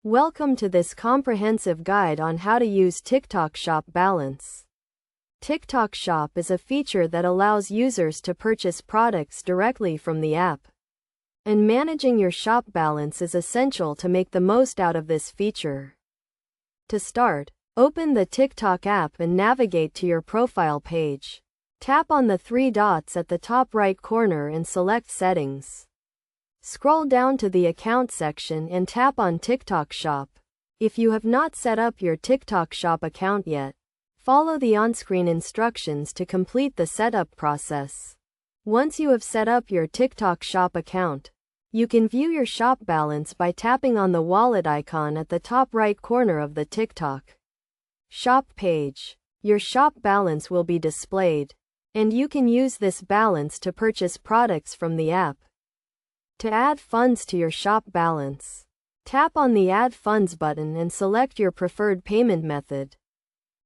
Welcome to this comprehensive guide on how to use TikTok Shop Balance. TikTok Shop is a feature that allows users to purchase products directly from the app. And managing your shop balance is essential to make the most out of this feature. To start, open the TikTok app and navigate to your profile page. Tap on the three dots at the top right corner and select Settings. Scroll down to the Account section and tap on TikTok Shop. If you have not set up your TikTok Shop account yet, follow the on-screen instructions to complete the setup process. Once you have set up your TikTok Shop account, you can view your shop balance by tapping on the wallet icon at the top right corner of the TikTok Shop page. Your shop balance will be displayed, and you can use this balance to purchase products from the app. To add funds to your shop balance, tap on the Add Funds button and select your preferred payment method.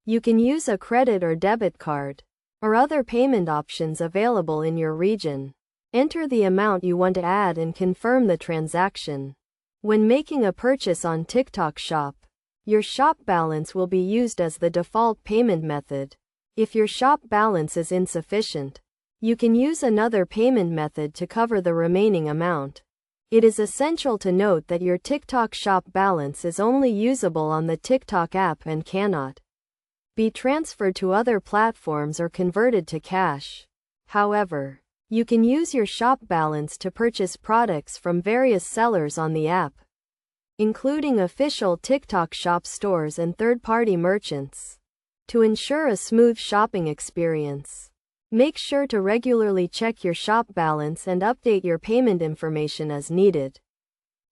You can use a credit or debit card, or other payment options available in your region. Enter the amount you want to add and confirm the transaction. When making a purchase on TikTok Shop, your shop balance will be used as the default payment method. If your shop balance is insufficient, you can use another payment method to cover the remaining amount. It is essential to note that your TikTok Shop balance is only usable on the TikTok app and cannot be transferred to other platforms or converted to cash. However, you can use your shop balance to purchase products from various sellers on the app, including official TikTok Shop stores and third-party merchants. To ensure a smooth shopping experience, make sure to regularly check your shop balance and update your payment information as needed.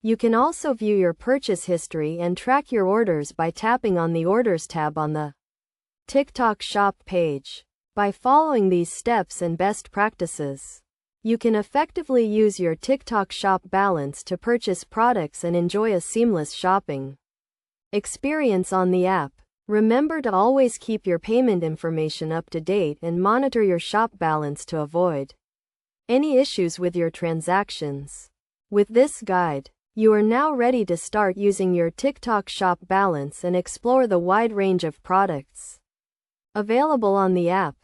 You can also view your purchase history and track your orders by tapping on the Orders tab on the TikTok Shop page. By following these steps and best practices, you can effectively use your TikTok Shop balance to purchase products and enjoy a seamless shopping experience on the app. Remember to always keep your payment information up to date and monitor your shop balance to avoid any issues with your transactions. With this guide, you are now ready to start using your TikTok Shop balance and explore the wide range of products available on the app.